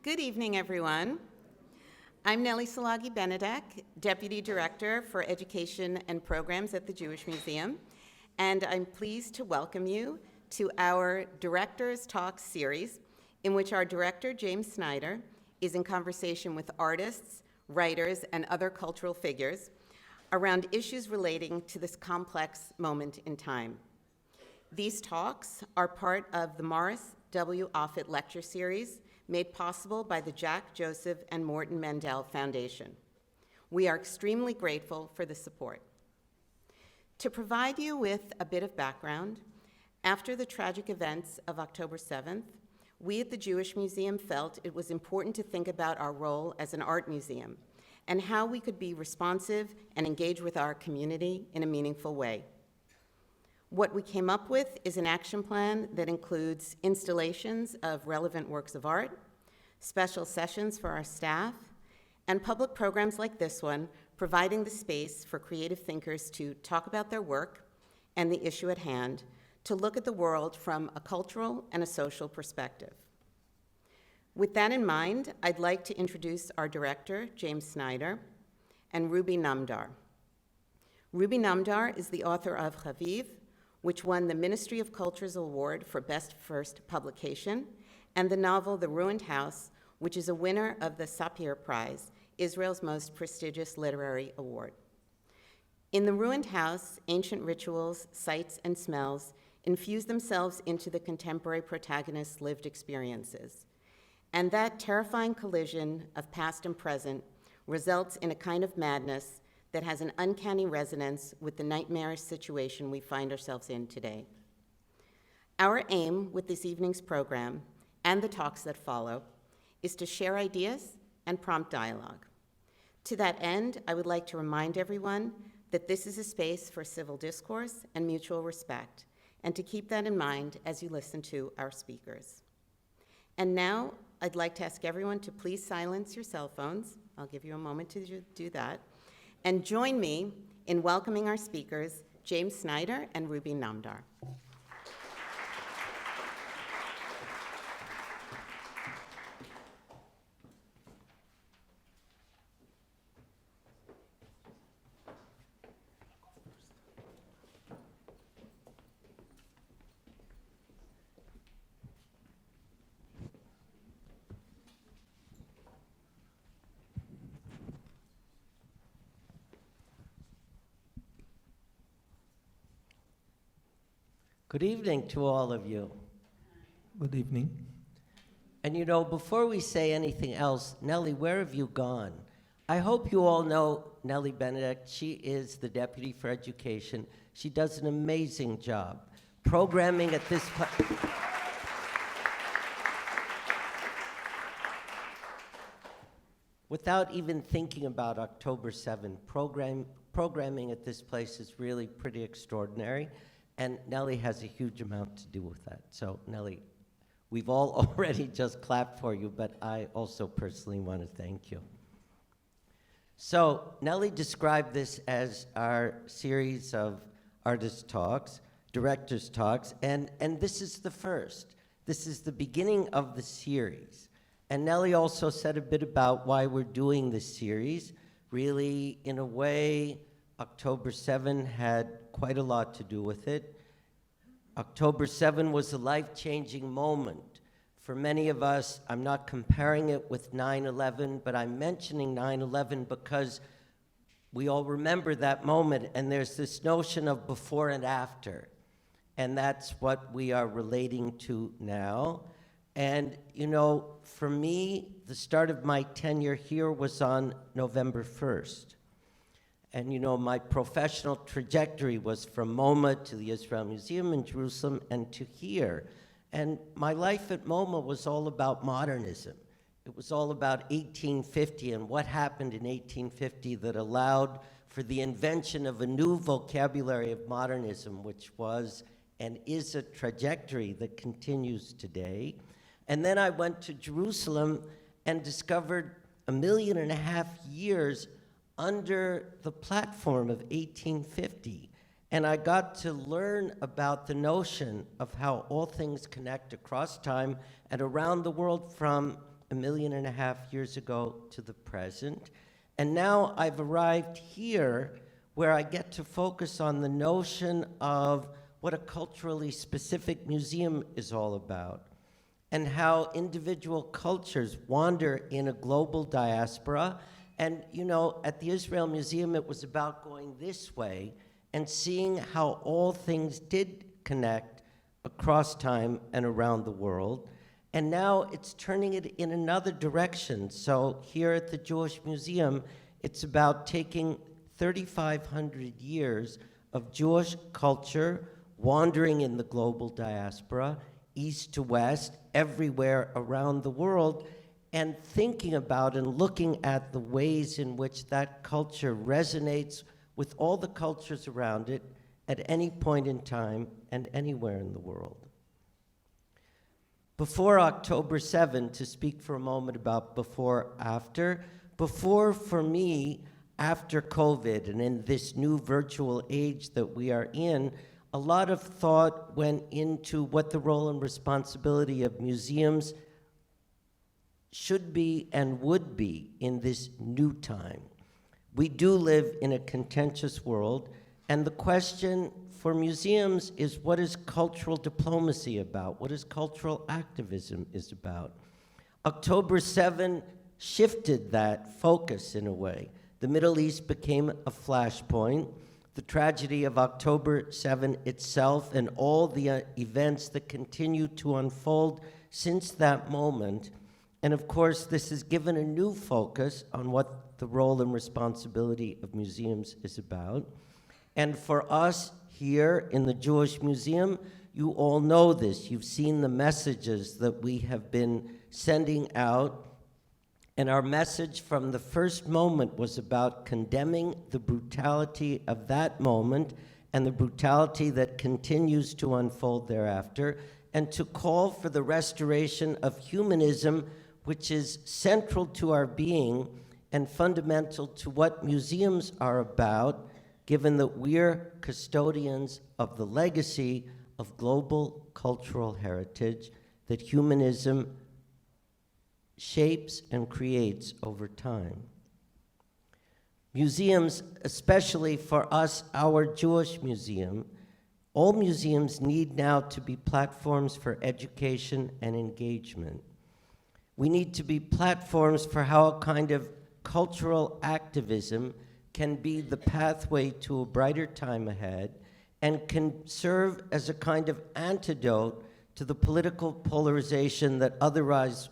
Good evening, everyone. I'm Nellie Szilagyi-Benedek, Deputy Director for Education and Programs at the Jewish Museum, and I'm pleased to welcome you to our Directors Talk series, in which our director, James Snyder, is in conversation with artists, writers, and other cultural figures around issues relating to this complex moment in time. These talks are part of the Morris W. Offutt Lecture Series, made possible by the Jack Joseph and Morton Mendel Foundation. We are extremely grateful for the support. To provide you with a bit of background, after the tragic events of October 7th, we at the Jewish Museum felt it was important to think about our role as an art museum and how we could be responsive and engage with our community in a meaningful way. What we came up with is an action plan that includes installations of relevant works of art, special sessions for our staff, and public programs like this one, providing the space for creative thinkers to talk about their work and the issue at hand, to look at the world from a cultural and a social perspective. With that in mind, I'd like to introduce our director, James Snyder, and Ruby Namdar. Ruby Namdar is the author of Chaviv, which won the Ministry of Culture's Award for Best First Publication, and the novel The Ruined House, which is a winner of the Sapir Prize, Israel's most prestigious literary award. In The Ruined House, ancient rituals, sights, and smells infuse themselves into the contemporary protagonist's lived experiences. And that terrifying collision of past and present results in a kind of madness that has an uncanny resonance with the nightmarish situation we find ourselves in today. Our aim with this evening's program, and the talks that follow, is to share ideas and prompt dialogue. To that end, I would like to remind everyone that this is a space for civil discourse and mutual respect, and to keep that in mind as you listen to our speakers. And now, I'd like to ask everyone to please silence your cell phones. I'll give you a moment to do that. And join me in welcoming our speakers, James Snyder and Ruby Namdar. Good evening to all of you. Good evening. And you know, before we say anything else, Nellie, where have you gone? I hope you all know Nellie Benedek. She is the Deputy for Education. She does an amazing job programming at this without even thinking about October 7th, programming at this place is really pretty extraordinary. And Nellie has a huge amount to do with that. So Nellie, we've all already just clapped for you, but I also personally want to thank you. So Nellie described this as our series of artist talks, directors talks, and this is the first. This is the beginning of the series. And Nellie also said a bit about why we're doing this series. Really, in a way, October 7 had quite a lot to do with it. October 7 was a life-changing moment. For many of us, I'm not comparing it with 9/11, but I'm mentioning 9/11 because we all remember that moment, and there's this notion of before and after. And that's what we are relating to now. And, you know, for me, the start of my tenure here was on November 1st. And you know, my professional trajectory was from MoMA to the Israel Museum in Jerusalem and to here. And my life at MoMA was all about modernism. It was all about 1850 and what happened in 1850 that allowed for the invention of a new vocabulary of modernism, which was and is a trajectory that continues today. And then I went to Jerusalem and discovered 1.5 million years under the platform of 1850. And I got to learn about the notion of how all things connect across time and around the world, from 1.5 million years ago to the present. And now I've arrived here where I get to focus on the notion of what a culturally specific museum is all about, and how individual cultures wander in a global diaspora. And you know, at the Israel Museum, it was about going this way and seeing how all things did connect across time and around the world. And now it's turning it in another direction. So here at the Jewish Museum, it's about taking 3,500 years of Jewish culture wandering in the global diaspora, east to west, everywhere around the world, and thinking about and looking at the ways in which that culture resonates with all the cultures around it at any point in time and anywhere in the world. Before October 7, to speak for a moment about before, after, before for me, after COVID and in this new virtual age that we are in, a lot of thought went into what the role and responsibility of museums should be and would be in this new time. We do live in a contentious world, and the question for museums is, what is cultural diplomacy about? What is cultural activism is about? October 7 shifted that focus in a way. The Middle East became a flashpoint. The tragedy of October 7 itself and all the events that continue to unfold since that moment. And of course, this has given a new focus on what the role and responsibility of museums is about. And for us here in the Jewish Museum, you all know this. You've seen the messages that we have been sending out. And our message from the first moment was about condemning the brutality of that moment and the brutality that continues to unfold thereafter, and to call for the restoration of humanism, which is central to our being and fundamental to what museums are about, given that we're custodians of the legacy of global cultural heritage that humanism shapes and creates over time. Museums, especially for us, our Jewish Museum, all museums need now to be platforms for education and engagement. We need to be platforms for how a kind of cultural activism can be the pathway to a brighter time ahead and can serve as a kind of antidote to the political polarization that otherwise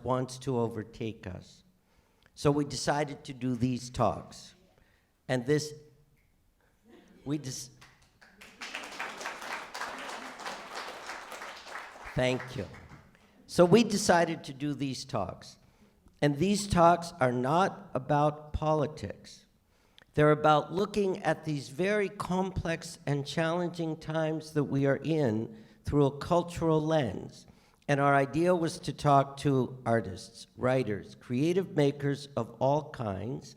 wants to overtake us. So we decided to do these talks. And this, thank you. So we decided to do these talks. And these talks are not about politics. They're about looking at these very complex and challenging times that we are in through a cultural lens. And our idea was to talk to artists, writers, creative makers of all kinds.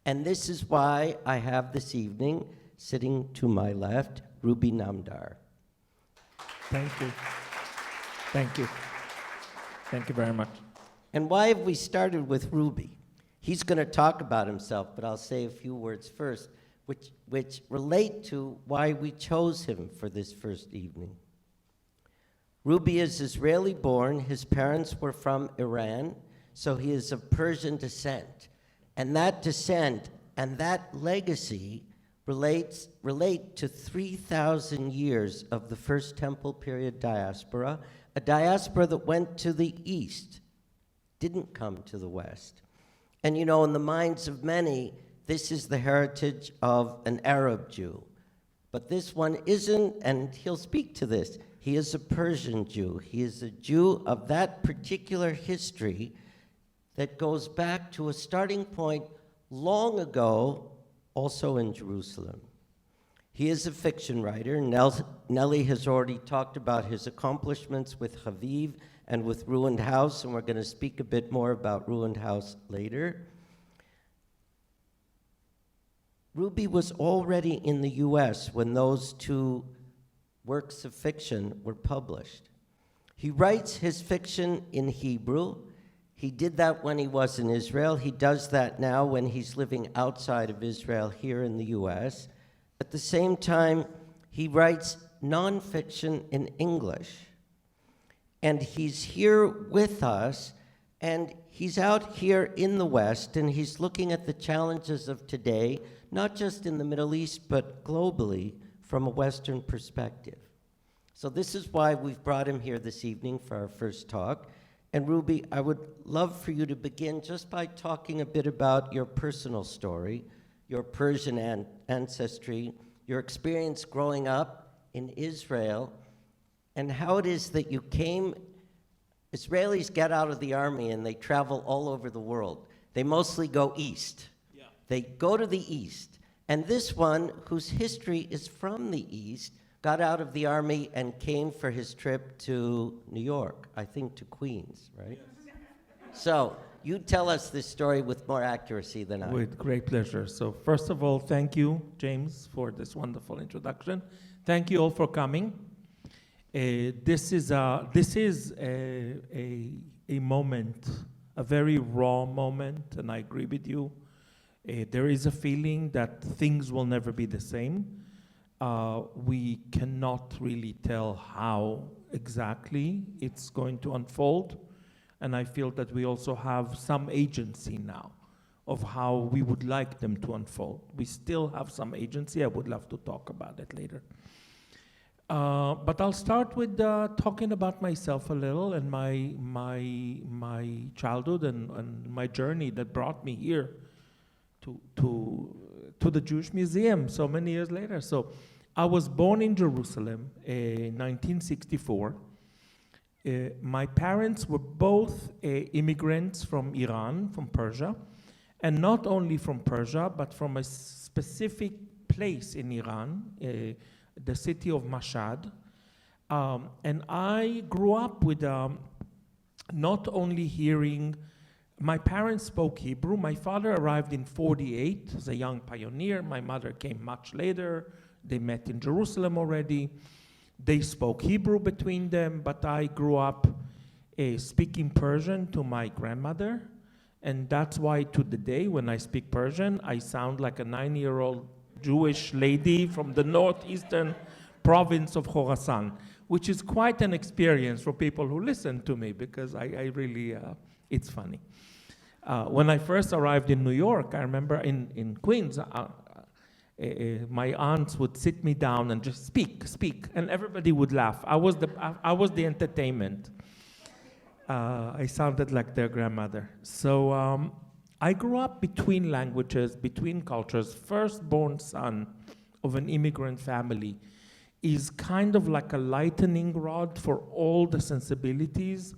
And this is why I have this evening, sitting to my left, Ruby Namdar. Thank you. Thank you. Thank you very much. And why have we started with Ruby? He's going to talk about himself, but I'll say a few words first, which relate to why we chose him for this first evening. Ruby is Israeli-born. His parents were from Iran, so he is of Persian descent. And that descent and that legacy relate to 3,000 years of the First Temple period diaspora, a diaspora that went to the east, didn't come to the west. And you know, in the minds of many, this is the heritage of an Arab Jew. But this one isn't, and he'll speak to this. He is a Persian Jew. He is a Jew of that particular history that goes back to a starting point long ago, also in Jerusalem. He is a fiction writer. Nellie has already talked about his accomplishments with Haviv and with Ruined House, and we're going to speak a bit more about Ruined House later. Ruby was already in the US when those two works of fiction were published. He writes his fiction in Hebrew. He did that when he was in Israel. He does that now when he's living outside of Israel here in the US. At the same time, he writes nonfiction in English. And he's here with us, and he's out here in the West, and he's looking at the challenges of today, not just in the Middle East, but globally from a Western perspective. So this is why we've brought him here this evening for our first talk. And Ruby, I would love for you to begin just by talking a bit about your personal story, your Persian ancestry, your experience growing up in Israel, and how it is that you came. Israelis get out of the army and they travel all over the world. They mostly go east. Yeah. They go to the east. And this one, whose history is from the east, got out of the army and came for his trip to New York, I think to Queens, right? Yes. So you tell us this story with more accuracy than I. With great pleasure. So first of all, thank you, James, for this wonderful introduction. Thank you all for coming. This is a moment, a very raw moment, and I agree with you. There is a feeling that things will never be the same. We cannot really tell how exactly it's going to unfold, and I feel that we also have some agency now of how we would like them to unfold. We still have some agency. I would love to talk about it later. But I'll start with talking about myself a little and my childhood and my journey that brought me here to the Jewish Museum so many years later. So I was born in Jerusalem in 1964. My parents were both immigrants from Iran, from Persia, and not only from Persia, but from a specific place in Iran, the city of Mashhad. And I grew up with not only hearing, my parents spoke Hebrew. My father arrived in 1948 as a young pioneer. My mother came much later. They met in Jerusalem already. They spoke Hebrew between them, but I grew up speaking Persian to my grandmother. And that's why to the day when I speak Persian, I sound like a 9-year-old Jewish lady from the northeastern province of Khorasan, which is quite an experience for people who listen to me, because I really, it's funny. When I first arrived in New York, I remember in Queens, my aunts would sit me down and just speak, and everybody would laugh. I was the entertainment. I sounded like their grandmother. So I grew up between languages, between cultures. Firstborn son of an immigrant family is kind of like a lightning rod for all the sensibilities.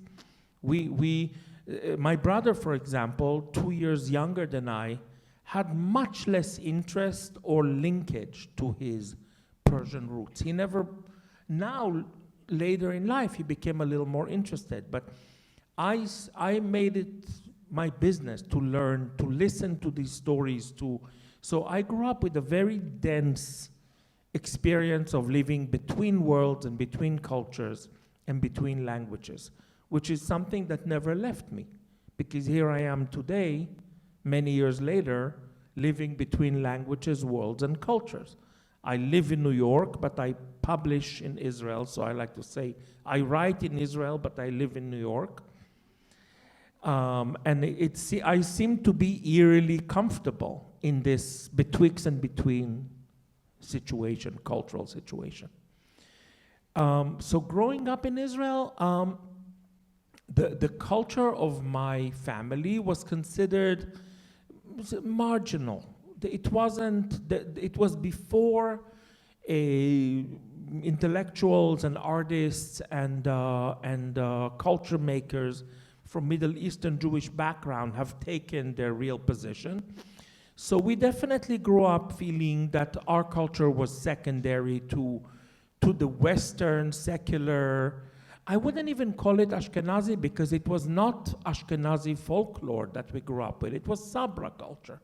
My brother, for example, 2 years younger than I, had much less interest or linkage to his Persian roots. He never, now, later in life, he became a little more interested. But I made it my business to learn, to listen to these stories. So I grew up with a very dense experience of living between worlds and between cultures and between languages, which is something that never left me. Because here I am today, many years later, living between languages, worlds, and cultures. I live in New York, but I publish in Israel, so I like to say I write in Israel, but I live in New York. And I seem to be eerily comfortable in this betwixt and between situation, cultural situation. So growing up in Israel, the culture of my family was considered marginal. It wasn't. It was before intellectuals and artists and culture makers from Middle Eastern Jewish background have taken their real position. So we definitely grew up feeling that our culture was secondary to the Western secular. I wouldn't even call it Ashkenazi, because it was not Ashkenazi folklore that we grew up with. It was Sabra culture,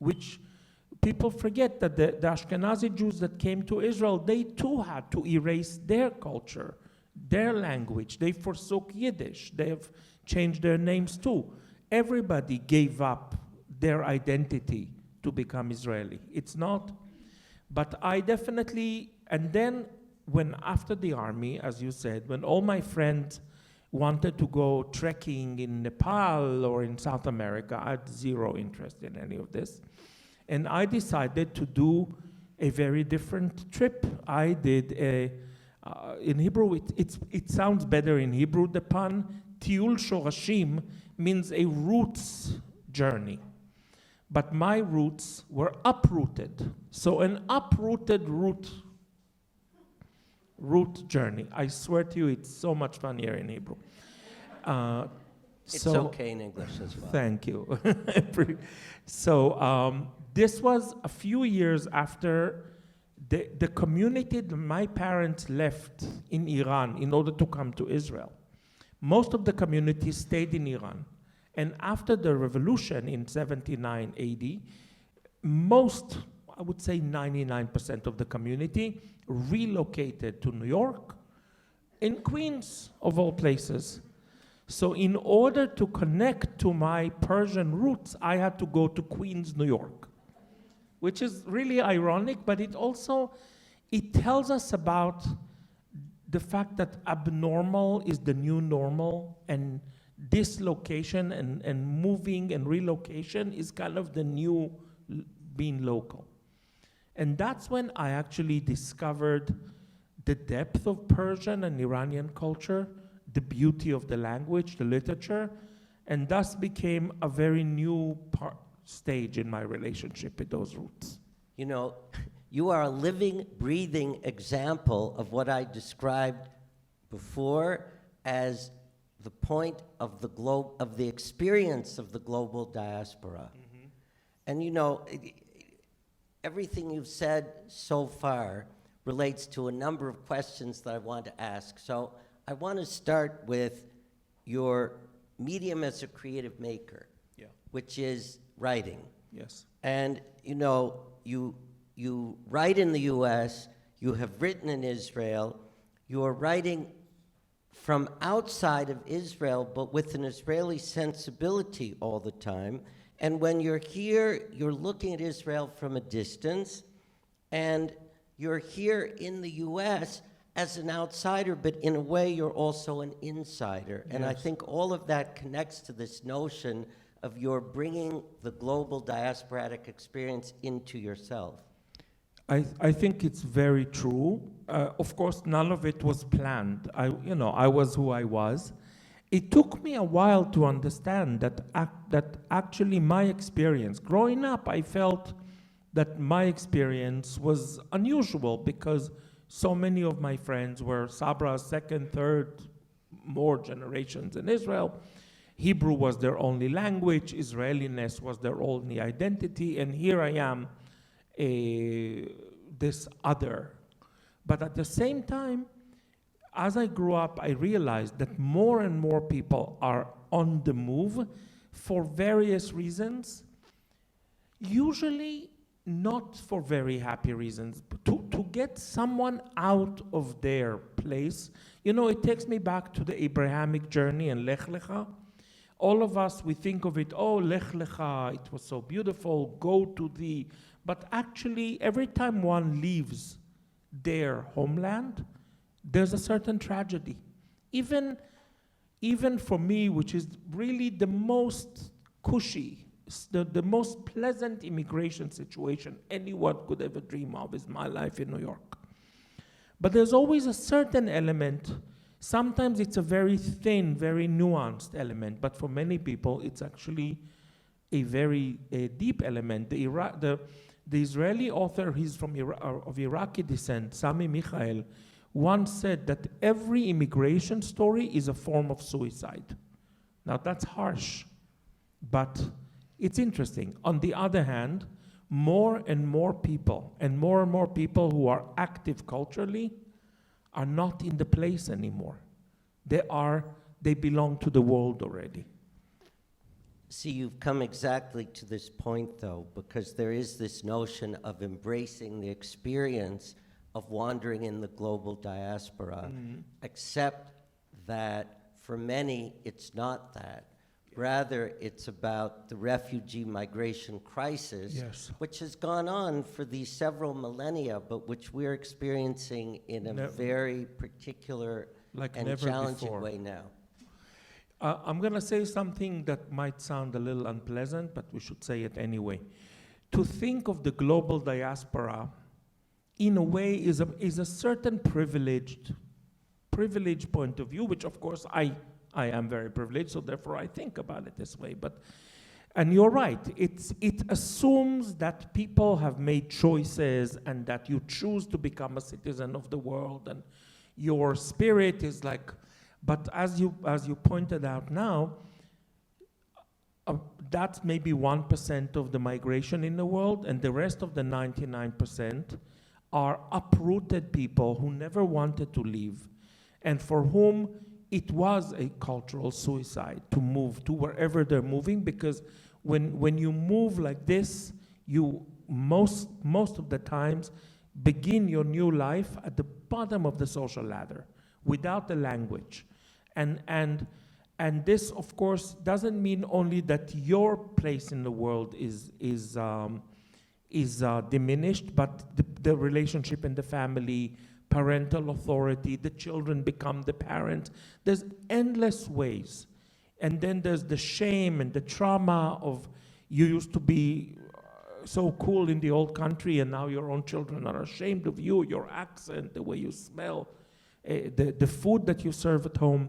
which people forget that the Ashkenazi Jews that came to Israel, they too had to erase their culture, their language. They forsook Yiddish. changed their names too. Everybody gave up their identity to become Israeli. It's not, but I definitely, and then when after the army, as you said, when all my friends wanted to go trekking in Nepal or in South America, I had zero interest in any of this. And I decided to do a very different trip. I did in Hebrew, it sounds better in Hebrew, the pun, Tiul Shorashim means a roots journey. But my roots were uprooted. So an uprooted root journey. I swear to you, it's so much funnier in Hebrew. It's okay in English as well. Thank you. So this was a few years after the community that my parents left in Iran in order to come to Israel. Most of the community stayed in Iran. And after the revolution in 79 AD, most, I would say 99% of the community relocated to New York, in Queens, of all places. So in order to connect to my Persian roots, I had to go to Queens, New York, which is really ironic, but it tells us about the fact that abnormal is the new normal, and dislocation and moving and relocation is kind of the new being local. And that's when I actually discovered the depth of Persian and Iranian culture, the beauty of the language, the literature, and thus became a very new stage in my relationship with those roots. You know, you are a living, breathing example of what I described before as the point of the experience of the global diaspora. Mm-hmm. And you know, everything you've said so far relates to a number of questions that I want to ask. So I want to start with your medium as a creative maker, which is writing. Yes. And you know, you write in the US, you have written in Israel, you are writing from outside of Israel, but with an Israeli sensibility all the time. And when you're here, you're looking at Israel from a distance, and you're here in the US as an outsider, but in a way you're also an insider. Yes. And I think all of that connects to this notion of your bringing the global diasporatic experience into yourself. I think it's very true. Of course, none of it was planned. I was who I was. It took me a while to understand that actually my experience, growing up, I felt that my experience was unusual because so many of my friends were Sabra, second, third, more generations in Israel. Hebrew was their only language, Israeliness was their only identity, and here I am, this other. But at the same time, as I grew up, I realized that more and more people are on the move for various reasons, usually not for very happy reasons, but to get someone out of their place. You know, it takes me back to the Abrahamic journey and Lech Lecha. All of us, we think of it, oh, Lech Lecha, it was so beautiful, go to thee. But actually, every time one leaves their homeland, there's a certain tragedy. Even for me, which is really the most cushy, the most pleasant immigration situation anyone could ever dream of is my life in New York. But there's always a certain element. Sometimes it's a very thin, very nuanced element, but for many people, it's actually a very deep element. The Israeli author, he's of Iraqi descent, Sami Michael, once said that every immigration story is a form of suicide. Now that's harsh, but it's interesting. On the other hand, more and more people who are active culturally are not in the place anymore. They belong to the world already. See, you've come exactly to this point, though, because there is this notion of embracing the experience of wandering in the global diaspora, except that for many, it's not that. Rather, it's about the refugee migration crisis, Yes. which has gone on for these several millennia, but which we're experiencing in a very particular Like and never challenging before. way now. I'm going to say something that might sound a little unpleasant, but we should say it anyway. To think of the global diaspora, in a way, is a certain privileged point of view, which of course I am very privileged, so therefore I think about it this way. And you're right, it assumes that people have made choices and that you choose to become a citizen of the world, and your spirit is like, but as you pointed out now, that's maybe 1% of the migration in the world, and the rest of the 99% are uprooted people who never wanted to leave, and for whom it was a cultural suicide to move to wherever they're moving, because when you move like this, you most of the times begin your new life at the bottom of the social ladder, without the language. And this, of course, doesn't mean only that your place in the world is diminished, but the relationship in the family, parental authority, the children become the parents. There's endless ways. And then there's the shame and the trauma of you used to be so cool in the old country, and now your own children are ashamed of you, your accent, the way you smell, the food that you serve at home.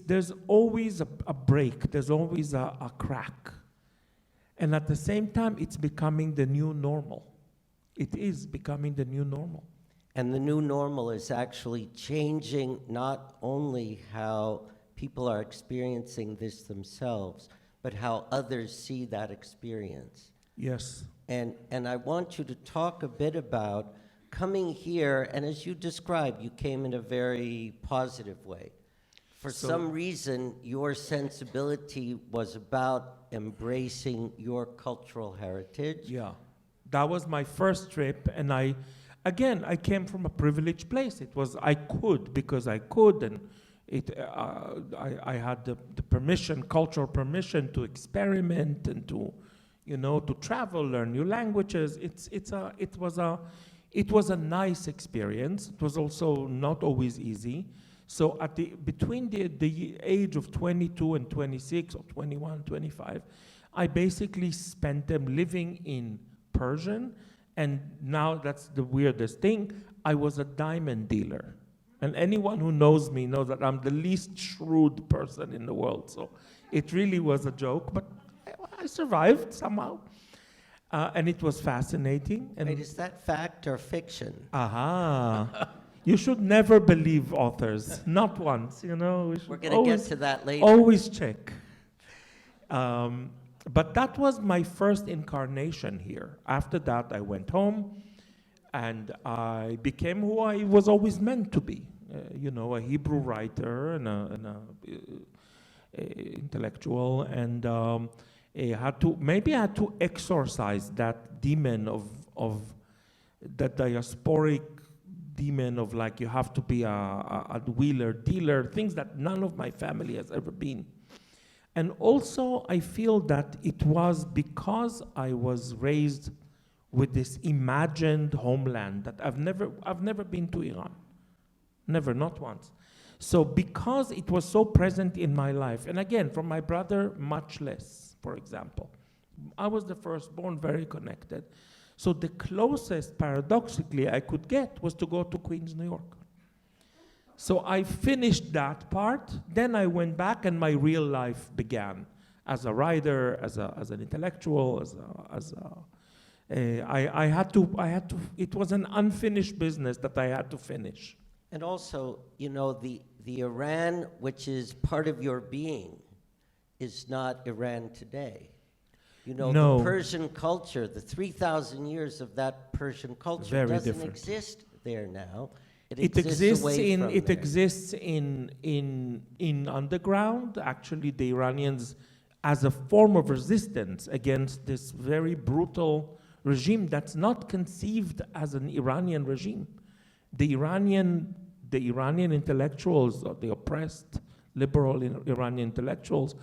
There's always a break, there's always a crack. And at the same time, it's becoming the new normal. It is becoming the new normal. And the new normal is actually changing not only how people are experiencing this themselves, but how others see that experience. Yes. And I want you to talk a bit about coming here, and as you described, you came in a very positive way. For some reason, your sensibility was about embracing your cultural heritage. Yeah. That was my first trip, and I came from a privileged place. It was, I could, because I could, and I had the permission, cultural permission to experiment and to travel, learn new languages. It was a nice experience. It was also not always easy. So between the age of 22 and 26, or 21, 25, I basically spent them living in Persian, and now that's the weirdest thing, I was a diamond dealer. And anyone who knows me knows that I'm the least shrewd person in the world, so it really was a joke, but I survived somehow. And it was fascinating. And Wait, is that fact or fiction? Aha. You should never believe authors, not once, We're going to get to that later. Always check. But that was my first incarnation here. After that, I went home, and I became who I was always meant to be. A Hebrew writer and a intellectual, and I had to exorcise that demon of that diasporic demon of, like, you have to be a wheeler, dealer, things that none of my family has ever been. And also, I feel that it was because I was raised with this imagined homeland that I've never been to Iran. Never, not once. So because it was so present in my life, and again, from my brother, much less, for example. I was the firstborn, very connected. So the closest, paradoxically, I could get was to go to Queens, New York. So I finished that part, then I went back, and my real life began as a writer, as an intellectual, I had to, it was an unfinished business that I had to finish. And also, the Iran, which is part of your being, is not Iran today. No. The Persian culture, the 3,000 years of that Persian culture Very doesn't different. exist there now. It exists away from there. exists in underground. Actually, the Iranians, as a form of resistance against this very brutal regime that's not conceived as an Iranian regime. The Iranian intellectuals, or the oppressed liberal Iranian intellectuals,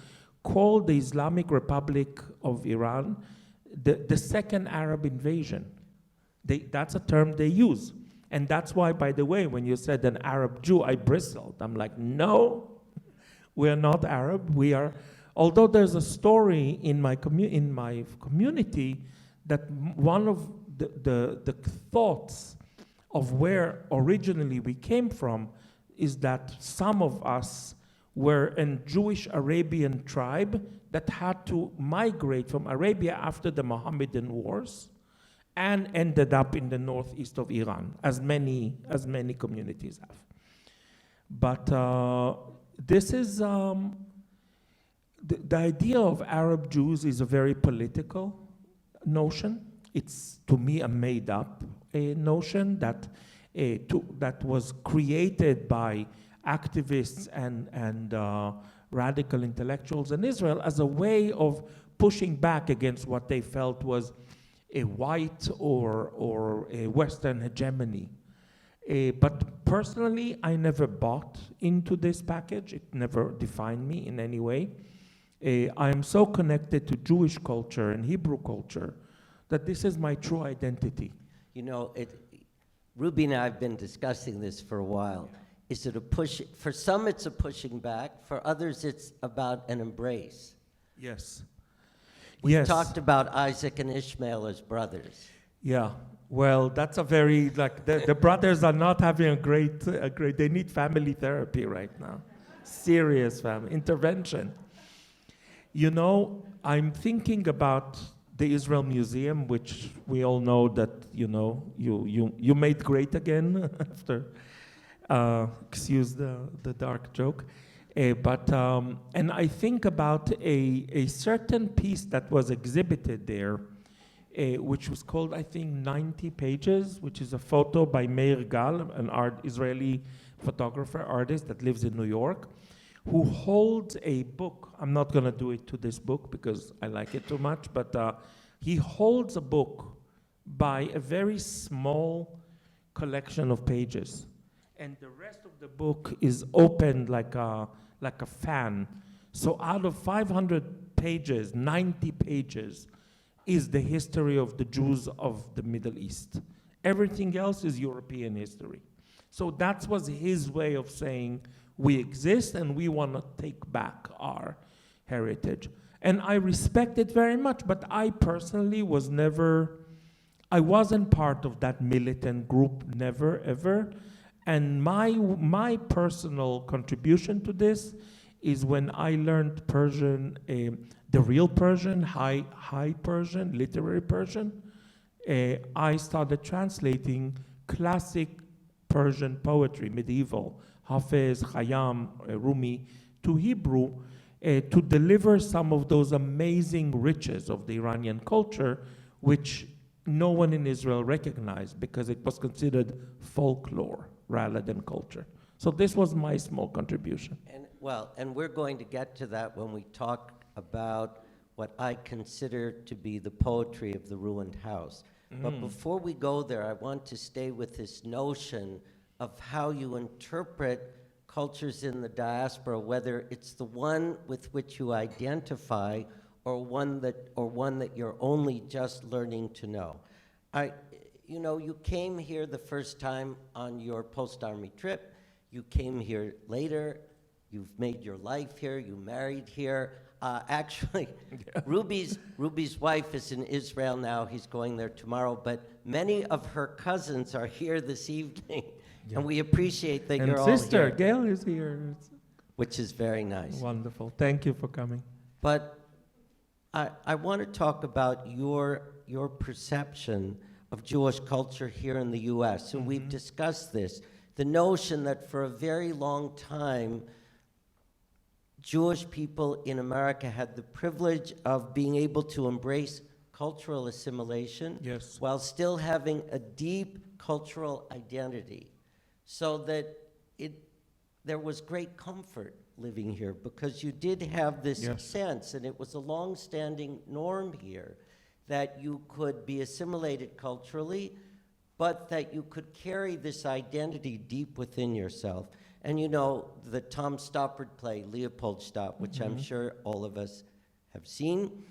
called the Islamic Republic of Iran the second Arab invasion. That's a term they use. And that's why, by the way, when you said an Arab Jew, I bristled. I'm like, no, we're not Arab. We are, although there's a story in my community that one of the thoughts of where originally we came from is that some of us were a Jewish Arabian tribe that had to migrate from Arabia after the Mohammedan Wars and ended up in the northeast of Iran, as many communities have. But this is, the idea of Arab Jews is a very political notion. It's, to me, a made-up notion that was created by activists and radical intellectuals in Israel as a way of pushing back against what they felt was a white or a Western hegemony. But personally, I never bought into this package. It never defined me in any way. I am so connected to Jewish culture and Hebrew culture that this is my true identity. You know, Ruby and I have been discussing this for a while. Is it a push? For some, it's a pushing back. For others, it's about an embrace. Yes. We talked about Isaac and Ishmael as brothers. Yeah. Well, that's a very, like, the brothers are not having a great, they need family therapy right now. Serious family intervention. You know, I'm thinking about the Israel Museum, which we all know that, you know, you made great again after, excuse the dark joke. And I think about a certain piece that was exhibited there, which was called, I think, 90 Pages, which is a photo by Meir Gal, an Israeli photographer, artist that lives in New York, who holds a book. I'm not going to do it to this book because I like it too much, but he holds a book by a very small collection of pages. And the rest of the book is opened like a fan. So out of 500 pages, 90 pages is the history of the Jews of the Middle East. Everything else is European history. So that was his way of saying, we exist and we want to take back our heritage. And I respect it very much, but I personally I wasn't part of that militant group, never, ever. And my personal contribution to this is when I learned Persian, the real Persian, high Persian, literary Persian, I started translating classic Persian poetry, medieval, Hafiz, Khayyam, Rumi, to Hebrew, to deliver some of those amazing riches of the Iranian culture, which no one in Israel recognized because it was considered folklore rather than culture. So this was my small contribution. And we're going to get to that when we talk about what I consider to be the poetry of the ruined house. But before we go there, I want to stay with this notion of how you interpret cultures in the diaspora, whether it's the one with which you identify or one that you're only just learning to know. You know, you came here the first time on your post-army trip. You came here later. You've made your life here. You married here. Actually, Ruby's wife is in Israel now. He's going there tomorrow. But many of her cousins are here this evening. Yeah. And we appreciate that you're all here. And sister, Gail is here. Which is very nice. Wonderful. Thank you for coming. But I want to talk about your perception of Jewish culture here in the U.S. And we've discussed this, the notion that for a very long time, Jewish people in America had the privilege of being able to embrace cultural assimilation while still having a deep cultural identity. So that there was great comfort living here because you did have this sense, and it was a long-standing norm here, that you could be assimilated culturally, but that you could carry this identity deep within yourself. And you know, the Tom Stoppard play, Leopoldstadt, which I'm sure all of us have seen.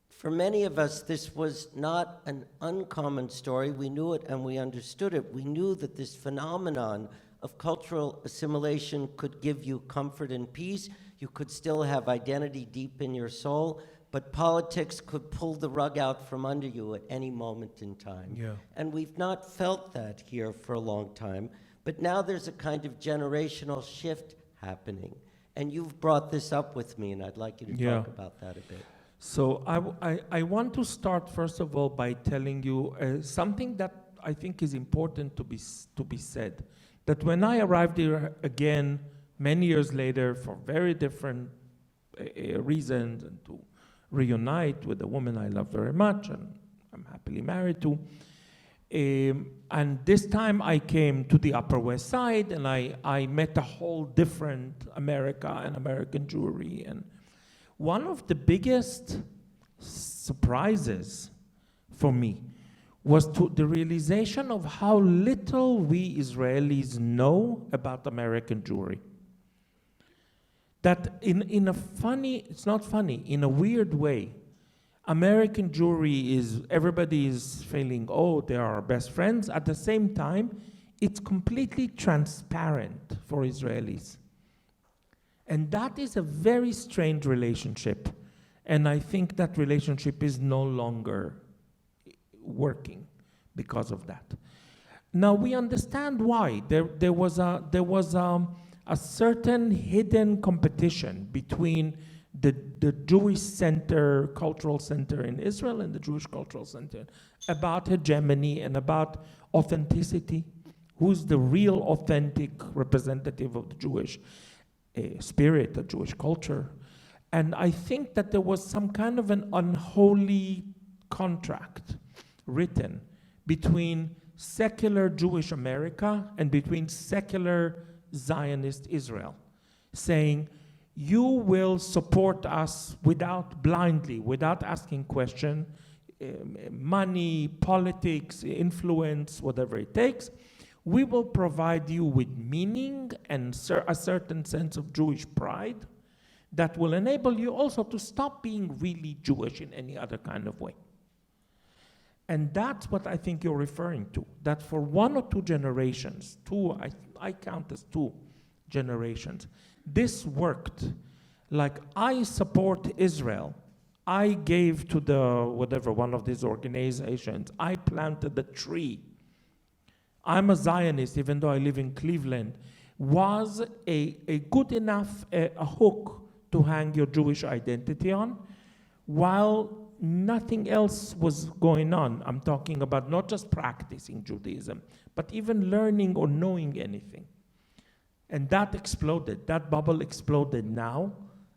For many of us, this was not an uncommon story. We knew it and we understood it. We knew that this phenomenon of cultural assimilation could give you comfort and peace. You could still have identity deep in your soul, but politics could pull the rug out from under you at any moment in time. Yeah. And we've not felt that here for a long time, but now there's a kind of generational shift happening. And you've brought this up with me, and I'd like you to talk about that a bit. So I want to start, first of all, by telling you something that I think is important to be said. That when I arrived here again, many years later, for very different reasons, and to reunite with a woman I love very much, and I'm happily married to, and this time I came to the Upper West Side, and I met a whole different America and American Jewry. And one of the biggest surprises for me was the realization of how little we Israelis know about American Jewry. That in a funny, it's not funny, in a weird way, American Jewry is, everybody is feeling, oh, they are our best friends. At the same time, it's completely transparent for Israelis. And that is a very strange relationship. And I think that relationship is no longer working because of that. Now we understand why. There was a certain hidden competition between the Jewish center, cultural center in Israel and the Jewish cultural center about hegemony and about authenticity. Who's the real authentic representative of the Jewish spirit, the Jewish culture? And I think that there was some kind of an unholy contract written between secular Jewish America and between secular Zionist Israel, saying, you will support us blindly, without asking question, money, politics, influence, whatever it takes. We will provide you with meaning and a certain sense of Jewish pride that will enable you also to stop being really Jewish in any other kind of way. And that's what I think you're referring to, that for one or two generations, I count as two generations, this worked. Like, I support Israel. I gave to one of these organizations. I planted a tree. I'm a Zionist, even though I live in Cleveland, was a good enough a hook to hang your Jewish identity on, while nothing else was going on. I'm talking about not just practicing Judaism, but even learning or knowing anything. And that exploded. That bubble exploded now,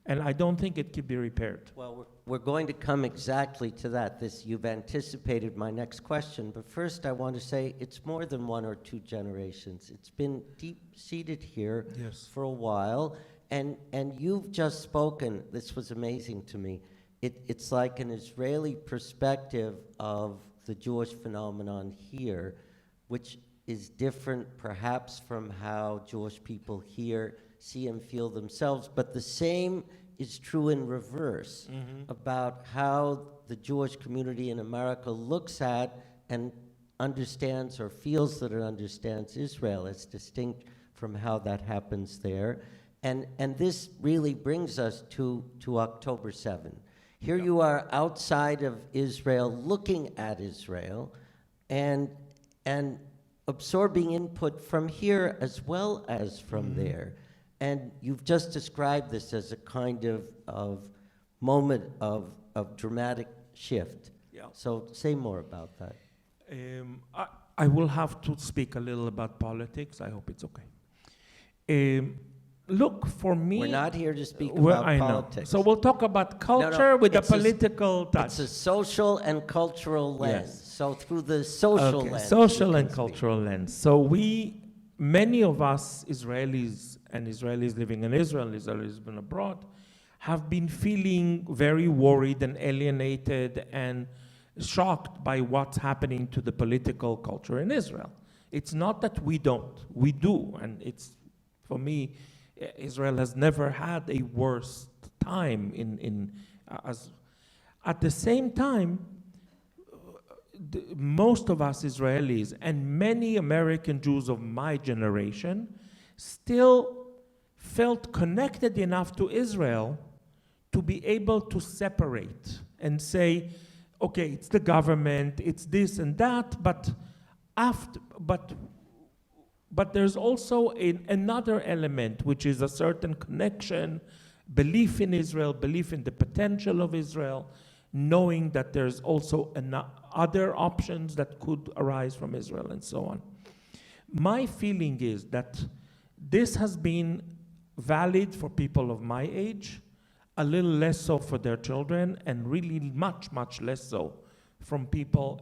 and I don't think it can be repaired. Well, we're going to come exactly to that. You've anticipated my next question, but first I want to say it's more than one or two generations. It's been deep-seated here for a while, and you've just spoken. This was amazing to me. It's like an Israeli perspective of the Jewish phenomenon here, which is different perhaps from how Jewish people here see and feel themselves, but the same is true in reverse about how the Jewish community in America looks at and understands or feels that it understands Israel. It's distinct from how that happens there. And this really brings us to October 7. Here you are outside of Israel, looking at Israel, and absorbing input from here as well as from there. And you've just described this as a kind of moment of dramatic shift. Yeah. So say more about that. I will have to speak a little about politics. I hope it's okay. Look, for me... We're not here to speak about politics. So we'll talk about culture with a political touch. It's a social and cultural lens. Yes. So through the social lens. Social and cultural lens. So many of us Israelis and Israelis living in Israel, Israelis living abroad, have been feeling very worried and alienated and shocked by what's happening to the political culture in Israel. It's not that we don't. We do, and it's For me, Israel has never had a worse time as. At the same time, most of us Israelis and many American Jews of my generation still felt connected enough to Israel to be able to separate and say, okay, it's the government, it's this and that, but there's also another element, which is a certain connection, belief in Israel, belief in the potential of Israel, knowing that there's also other options that could arise from Israel and so on. My feeling is that this has been valid for people of my age, a little less so for their children, and really much, much less so from people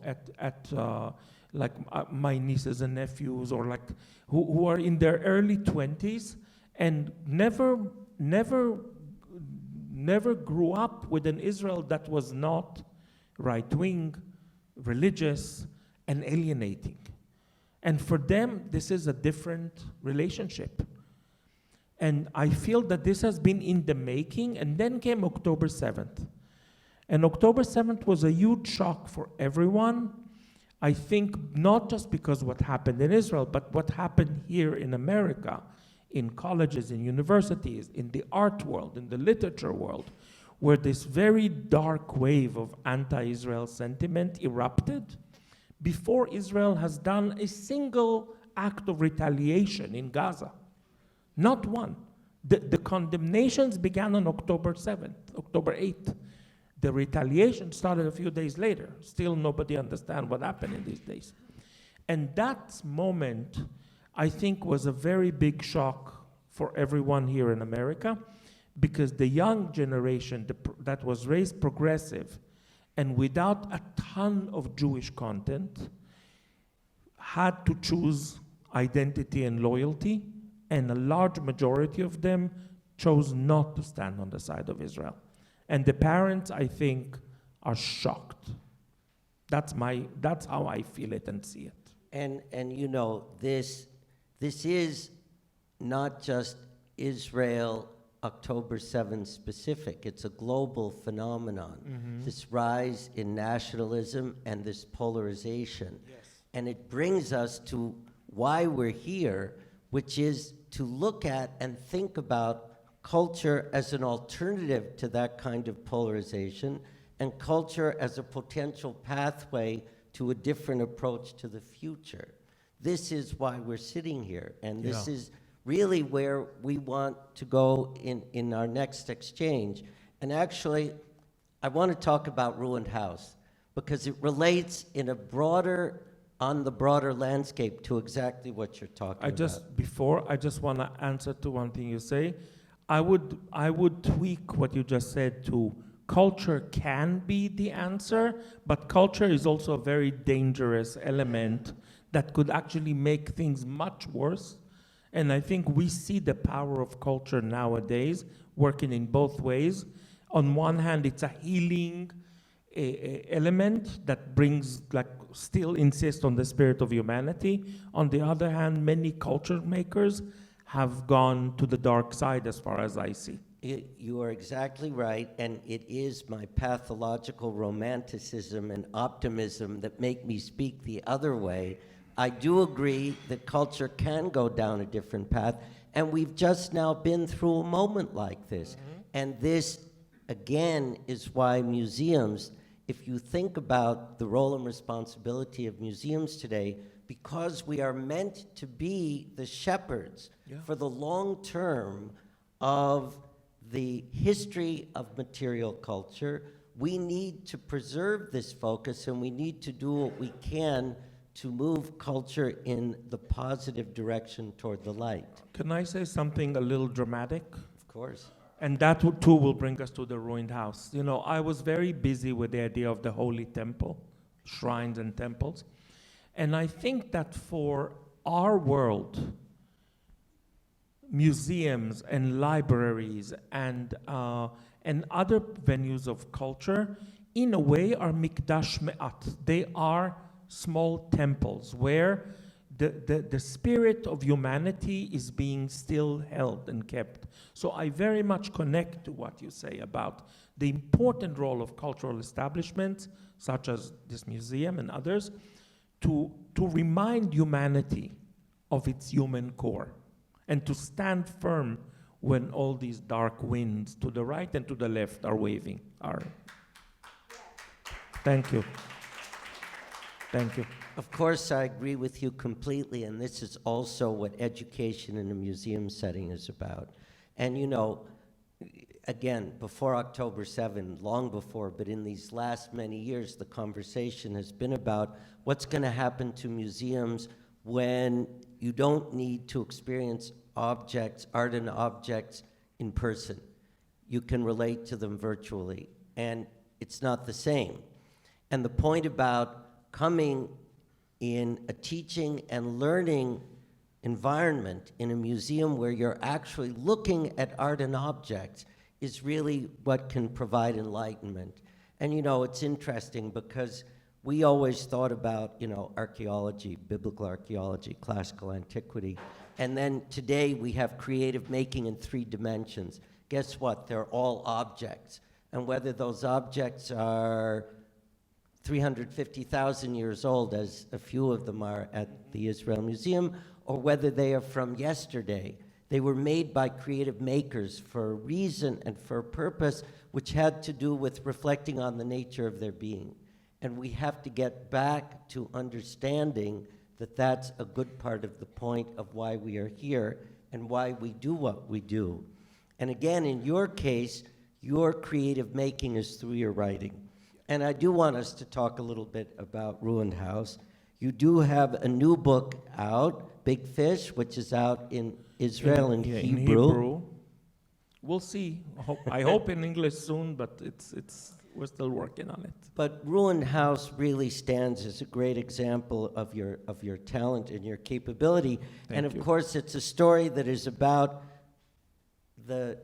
like my nieces and nephews, or like who are in their early 20s and never grew up with an Israel that was not right-wing, religious, and alienating. And for them, this is a different relationship. And I feel that this has been in the making, and then came October 7th. And October 7th was a huge shock for everyone. I think not just because what happened in Israel, but what happened here in America, in colleges, in universities, in the art world, in the literature world, where this very dark wave of anti-Israel sentiment erupted before Israel has done a single act of retaliation in Gaza. Not one. The condemnations began on October 7th, October 8th. The retaliation started a few days later. Still nobody understands what happened in these days. And that moment, I think, was a very big shock for everyone here in America, because the young generation that was raised progressive and without a ton of Jewish content had to choose identity and loyalty, and a large majority of them chose not to stand on the side of Israel. And the parents, I think, are shocked. That's how I feel it and see it. And you know, this is not just Israel October 7th specific. It's a global phenomenon. Mm-hmm. This rise in nationalism and this polarization. Yes. And it brings us to why we're here, which is to look at and think about culture as an alternative to that kind of polarization, and culture as a potential pathway to a different approach to the future. This is why we're sitting here, and this is really where we want to go in our next exchange. And actually, I want to talk about Ruined House, because it relates on the broader landscape to exactly what you're talking about. I just want to answer to one thing you say. I would tweak what you just said to culture can be the answer, but culture is also a very dangerous element that could actually make things much worse. And I think we see the power of culture nowadays working in both ways. On one hand, it's a healing element that brings, like, still insist on the spirit of humanity. On the other hand, many culture makers have gone to the dark side, as far as I see. You are exactly right, and it is my pathological romanticism and optimism that make me speak the other way. I do agree that culture can go down a different path, and we've just now been through a moment like this. Mm-hmm. And this, again, is why museums, if you think about the role and responsibility of museums today, because we are meant to be the shepherds for the long term of the history of material culture, we need to preserve this focus, and we need to do what we can to move culture in the positive direction toward the light. Can I say something a little dramatic? Of course. And that too will bring us to the ruined house. You know, I was very busy with the idea of the holy temple, shrines and temples. And I think that for our world, museums and libraries and other venues of culture, in a way, are mikdash me'at. They are small temples where the spirit of humanity is being still held and kept. So I very much connect to what you say about the important role of cultural establishments, such as this museum and others, to remind humanity of its human core and to stand firm when all these dark winds to the right and to the left are waving. Thank you. Thank you. Of course, I agree with you completely, and this is also what education in a museum setting is about. And you know, again, before October 7, long before, but in these last many years, the conversation has been about what's going to happen to museums when you don't need to experience objects, art and objects, in person. You can relate to them virtually, and it's not the same. And the point about coming in a teaching and learning environment in a museum where you're actually looking at art and objects is really what can provide enlightenment. And you know, it's interesting because we always thought about, you know, archaeology, biblical archaeology, classical antiquity, and then today we have creative making in 3 dimensions. Guess what? They're all objects. And whether those objects are 350,000 years old, as a few of them are at the Israel Museum, or whether they are from yesterday, they were made by creative makers for a reason and for a purpose which had to do with reflecting on the nature of their being. And we have to get back to understanding that that's a good part of the point of why we are here and why we do what we do. And again, in your case, your creative making is through your writing. And I do want us to talk a little bit about Ruined House. You do have a new book out, Big Fish, which is out in Israel in Hebrew. In Hebrew. We'll see. I hope in English soon, but we're still working on it. But Ruined House really stands as a great example of your talent and your capability. Thank and of you. course, it's a story that is about the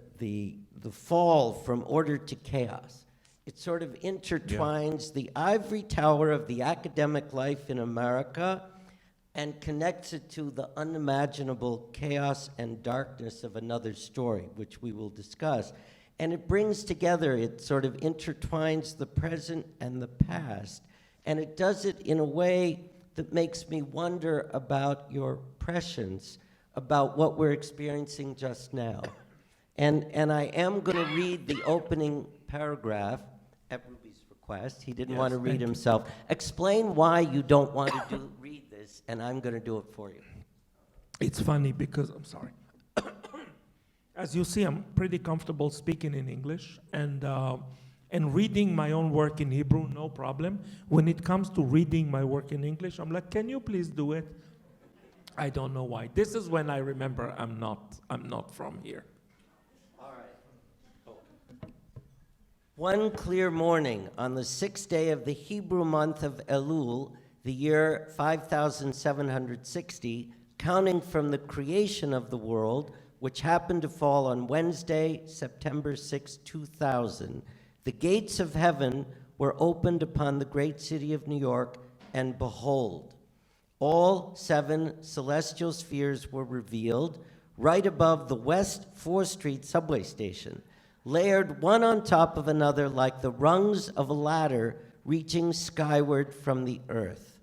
fall from order to chaos. It sort of intertwines the ivory tower of the academic life in America and connects it to the unimaginable chaos and darkness of another story, which we will discuss. And it brings together, it sort of intertwines the present and the past. And it does it in a way that makes me wonder about your prescience, about what we're experiencing just now. And I am going to read the opening paragraph at Ruby's request. He didn't want to read himself. Explain why you don't want to read this, and I'm going to do it for you. It's funny because, I'm sorry. As you see, I'm pretty comfortable speaking in English and reading my own work in Hebrew, no problem. When it comes to reading my work in English, I'm like, can you please do it? I don't know why. This is when I remember I'm not from here. One clear morning on the 6th day of the Hebrew month of Elul, the year 5760, counting from the creation of the world, which happened to fall on Wednesday, September 6, 2000, the gates of heaven were opened upon the great city of New York, and behold, all 7 celestial spheres were revealed right above the West 4th Street subway station, layered one on top of another like the rungs of a ladder reaching skyward from the earth.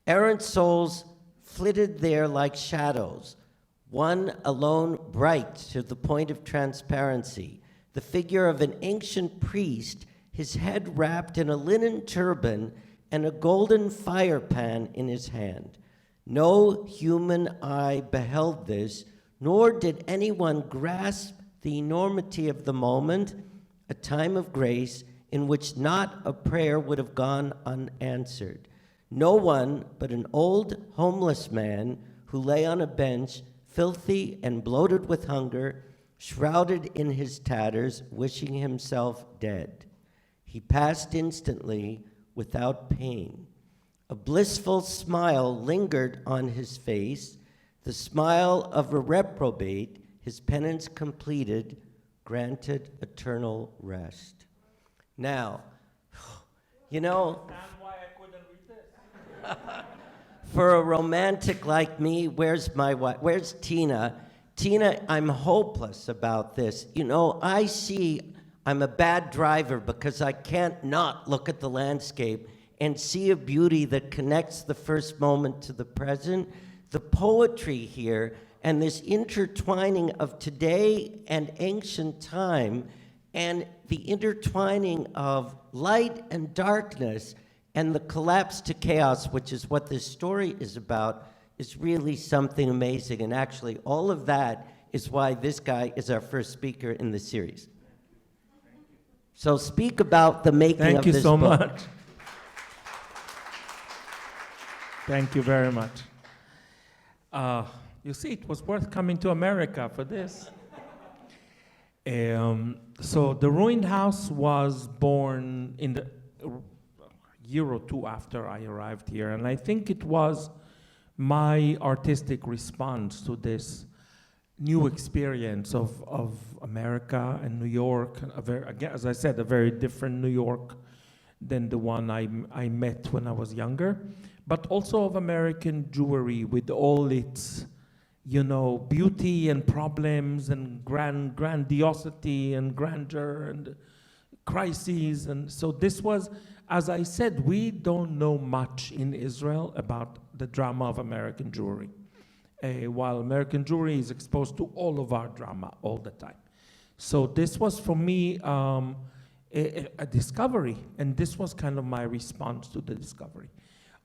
Errant souls flitted there like shadows, one alone bright to the point of transparency, the figure of an ancient priest, his head wrapped in a linen turban and a golden fire pan in his hand. No human eye beheld this, nor did anyone grasp the enormity of the moment, a time of grace in which not a prayer would have gone unanswered. No one but an old homeless man who lay on a bench, filthy and bloated with hunger, shrouded in his tatters, wishing himself dead. He passed instantly without pain. A blissful smile lingered on his face, the smile of a reprobate, his penance completed, granted eternal rest. Now, you know, for a romantic like me, where's my wife? Where's Tina? Tina, I'm hopeless about this. You know, I see I'm a bad driver because I can't not look at the landscape and see a beauty that connects the first moment to the present. The poetry here and this intertwining of today and ancient time and the intertwining of light and darkness and the collapse to chaos, which is what this story is about, is really something amazing. And actually, all of that is why this guy is our first speaker in the series. So speak about the making Thank of you this so book. much. Thank you very much. You see, it was worth coming to America for this. So the ruined house was born in the year or two after I arrived here, and I think it was my artistic response to this new experience of America and New York, again, as I said, a very different New York than the one I met when I was younger, but also of American Jewry with all its, you know, beauty and problems and grandiosity and grandeur and crises. And so this was, as I said, we don't know much in Israel about the drama of American Jewry, while American Jewry is exposed to all of our drama all the time. So this was for me a discovery, and this was kind of my response to the discovery.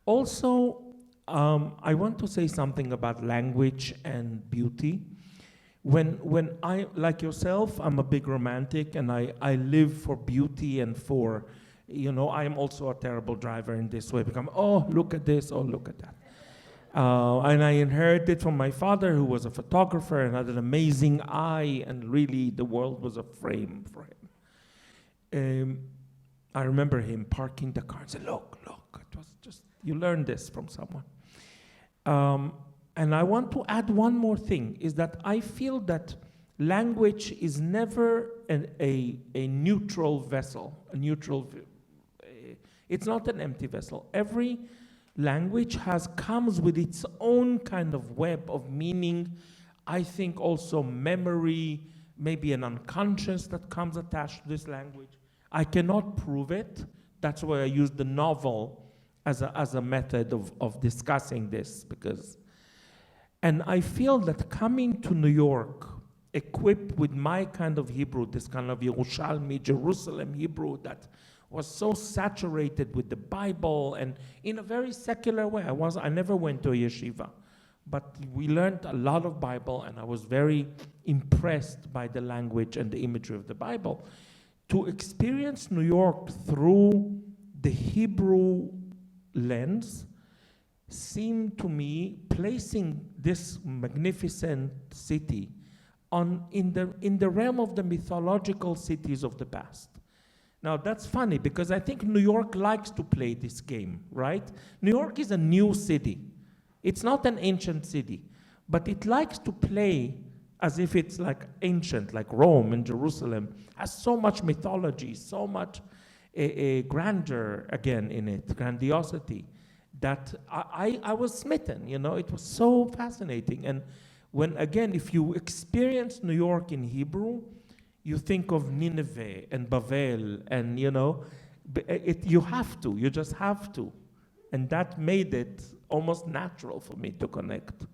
Also, I want to say something about language and beauty. When I, like yourself, I'm a big romantic, and I live for beauty and for, you know, I am also a terrible driver in this way. Become, oh, look at this, oh, look at that. And I inherited from my father, who was a photographer and had an amazing eye, and really the world was a frame for him. I remember him parking the car and said, look, it was just, you learned this from someone. And I want to add one more thing, is that I feel that language is never a neutral vessel, it's not an empty vessel. Every language comes with its own kind of web of meaning. I think also memory, maybe an unconscious that comes attached to this language. I cannot prove it. That's why I use the novel as a method of discussing this, and I feel that coming to New York, equipped with my kind of Hebrew, this kind of Yerushalmi, Jerusalem Hebrew that was so saturated with the Bible and in a very secular way. I never went to a yeshiva, but we learned a lot of Bible, and I was very impressed by the language and the imagery of the Bible. To experience New York through the Hebrew lens seemed to me placing this magnificent city in the realm of the mythological cities of the past. Now that's funny, because I think New York likes to play this game, right? New York is a new city. It's not an ancient city, but it likes to play as if it's like ancient, like Rome and Jerusalem, has so much mythology, so much grandeur again in it, grandiosity, that I was smitten, you know, it was so fascinating. And when, again, if you experience New York in Hebrew, you think of Nineveh and Bavel, and you know, you just have to. And that made it almost natural for me to connect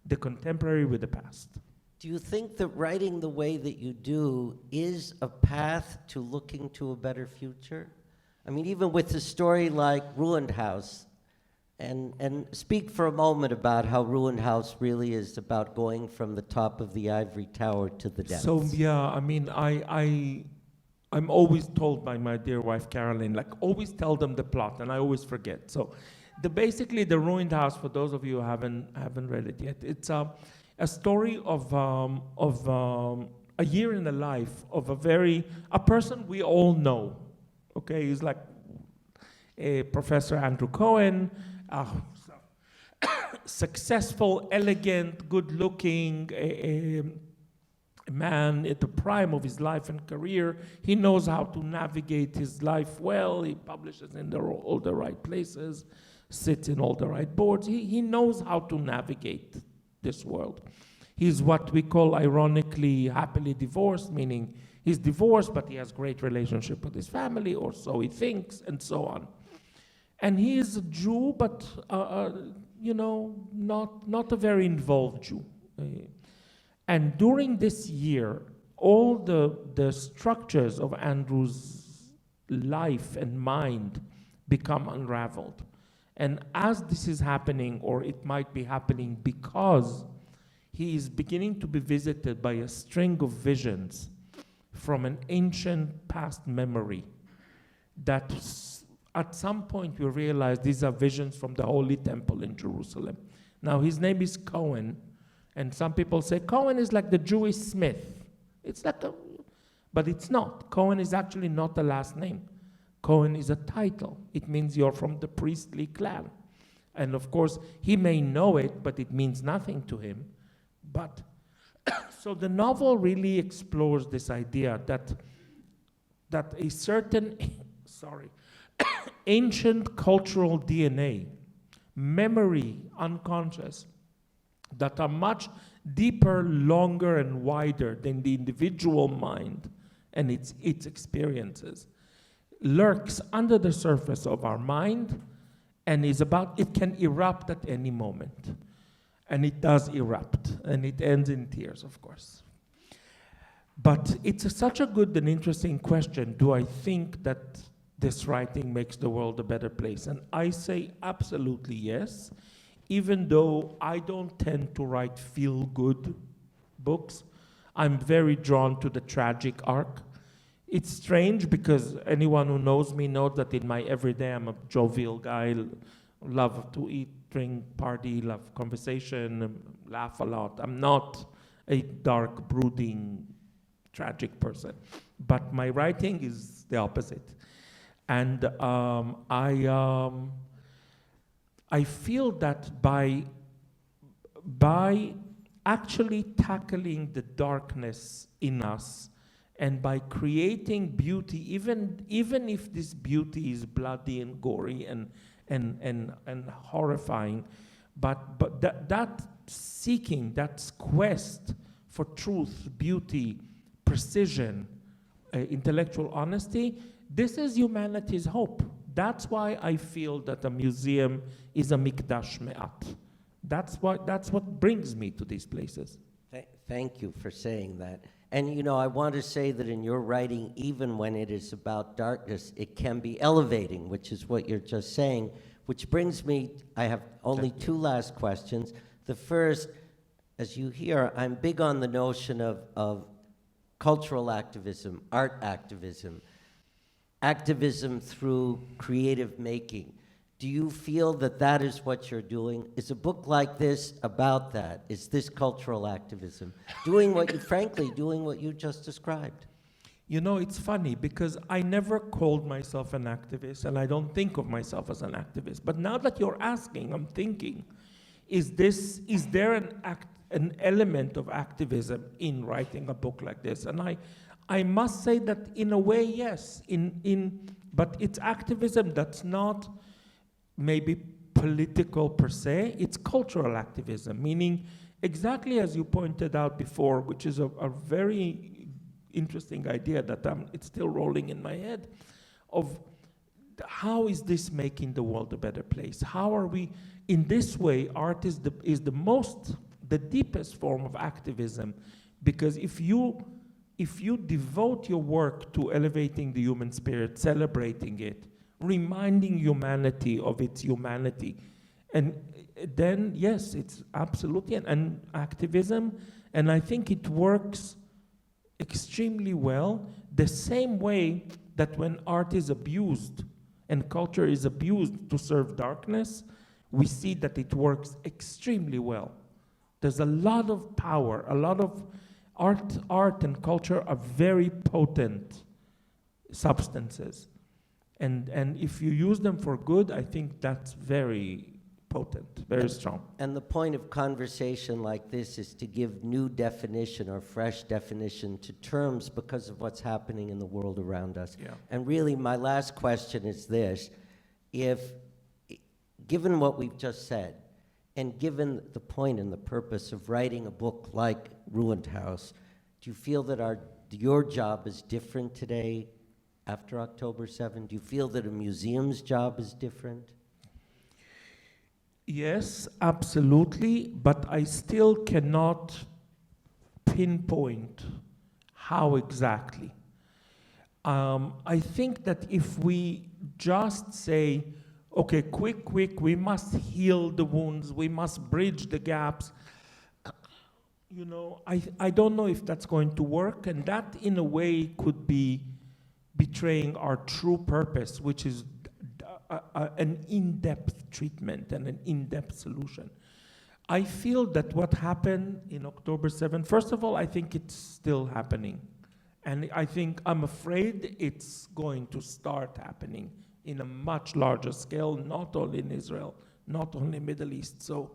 the contemporary with the past. Do you think that writing the way that you do is a path to looking to a better future? I mean, even with a story like Ruined House, and speak for a moment about how Ruined House really is about going from the top of the ivory tower to the depths. So yeah, I mean, I'm always told by my dear wife Caroline, like, always tell them the plot, and I always forget. So basically the Ruined House, for those of you who haven't read it yet, it's a story of a year in the life of a person we all know. Okay, he's like Professor Andrew Cohen, successful, elegant, good-looking a man at the prime of his life and career. He knows how to navigate his life well. He publishes in all the right places. sits in all the right boards. He knows how to navigate this world. He's what we call, ironically, happily divorced, meaning he's divorced, but he has great relationship with his family, or so he thinks, and so on. And he is a Jew, but not a very involved Jew. And during this year, all the structures of Andrew's life and mind become unraveled. And as this is happening, or it might be happening because he is beginning to be visited by a string of visions from an ancient past memory that at some point we realize these are visions from the Holy Temple in Jerusalem. Now his name is Cohen, and some people say Cohen is like the Jewish Smith. It's like but it's not. Cohen is actually not a last name. Cohen is a title. It means you're from the priestly clan. And of course, he may know it, but it means nothing to him. But so the novel really explores this idea that a certain ancient cultural DNA, memory, unconscious, that are much deeper, longer, and wider than the individual mind and its experiences, lurks under the surface of our mind and it can erupt at any moment. And it does erupt, and it ends in tears, of course. But it's such a good and interesting question. Do I think that this writing makes the world a better place? And I say absolutely yes, even though I don't tend to write feel-good books. I'm very drawn to the tragic arc. It's strange because anyone who knows me knows that in my everyday I'm a jovial guy, love to eat, drink, party, love conversation, laugh a lot. I'm not a dark, brooding, tragic person. But my writing is the opposite. And I feel that by actually tackling the darkness in us and by creating beauty, even if this beauty is bloody and gory and horrifying, but that seeking, that quest for truth, beauty, precision, intellectual honesty, this is humanity's hope. That's why I feel that a museum is a mikdash me'at. That's what brings me to these places. Thank you for saying that. And I want to say that in your writing, even when it is about darkness, it can be elevating, which is what you're just saying, which brings me, I have only two last questions. The first, as you hear, I'm big on the notion of cultural activism, art activism, activism through creative making. Do you feel that that is what you're doing? Is a book like this about that? Is this cultural activism? Doing what you just described? It's funny because I never called myself an activist, and I don't think of myself as an activist. But now that you're asking, I'm thinking, is there an element of activism in writing a book like this? And I must say that in a way, yes. But it's activism that's not maybe political per se. It's cultural activism, meaning exactly as you pointed out before, which is a very interesting idea that it's still rolling in my head, of how is this making the world a better place? How are we, in this way, art is the deepest form of activism, because if you devote your work to elevating the human spirit, celebrating it, reminding humanity of its humanity, and then yes, it's absolutely an activism, and I think it works extremely well, the same way that when art is abused and culture is abused to serve darkness, we see that it works extremely well. There's a lot of power, a lot of art and culture are very potent substances. And if you use them for good, I think that's very potent, very strong. And the point of conversation like this is to give new definition or fresh definition to terms because of what's happening in the world around us. Yeah. And really, my last question is this. If given what we've just said, and given the point and the purpose of writing a book like Ruined House, do you feel that your job is different today after October 7? Do you feel that a museum's job is different? Yes, absolutely, but I still cannot pinpoint how exactly. I think that if we just say, okay, quick, we must heal the wounds, we must bridge the gaps, you know, I don't know if that's going to work, and that in a way could be betraying our true purpose, which is an in-depth treatment and an in-depth solution. I feel that what happened in October 7, first of all, I think it's still happening. And I'm afraid it's going to start happening in a much larger scale, not only in Israel, not only Middle East. So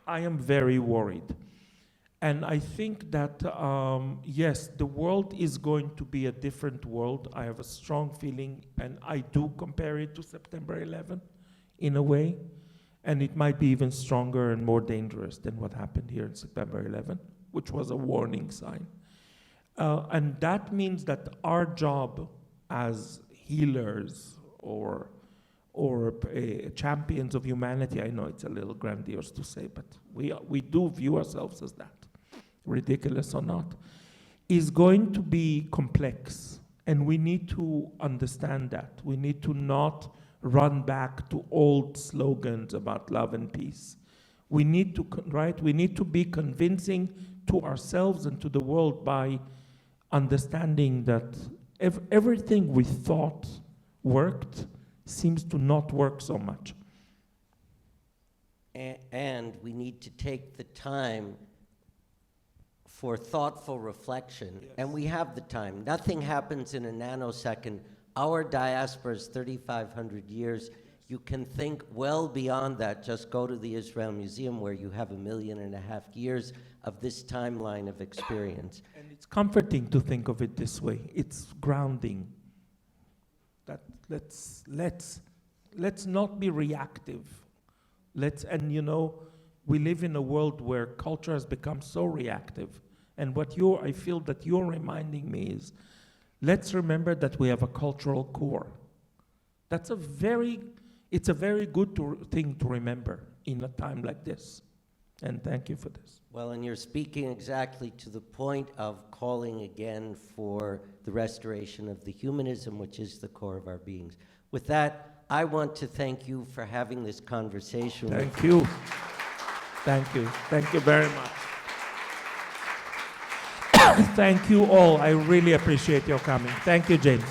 I am very worried. And I think that, yes, the world is going to be a different world. I have a strong feeling, and I do compare it to September 11 in a way. And it might be even stronger and more dangerous than what happened here in September 11, which was a warning sign. And that means that our job as healers or champions of humanity, I know it's a little grandiose to say, but we do view ourselves as that, ridiculous or not, is going to be complex. And we need to understand that. We need to not run back to old slogans about love and peace. We need to, we need to be convincing to ourselves and to the world by understanding that everything we thought worked seems to not work so much. And we need to take the time for thoughtful reflection, yes. And we have the time. Nothing happens in a nanosecond. Our diaspora is 3,500 years. You can think well beyond that. Just go to the Israel Museum where you have 1.5 million years of this timeline of experience. And it's comforting to think of it this way. It's grounding. That let's not be reactive. And you know, we live in a world where culture has become so reactive. And I feel that you're reminding me is, let's remember that we have a cultural core. It's a very good thing to remember in a time like this. And thank you for this. Well, and you're speaking exactly to the point of calling again for the restoration of the humanism, which is the core of our beings. With that, I want to thank you for having this conversation. Thank you. Thank you. Thank you very much. Thank you all. I really appreciate your coming. Thank you, James.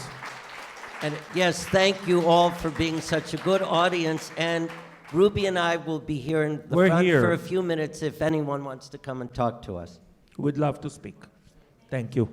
And yes, thank you all for being such a good audience. And Ruby and I will be here in the front for a few minutes if anyone wants to come and talk to us. We'd love to speak. Thank you.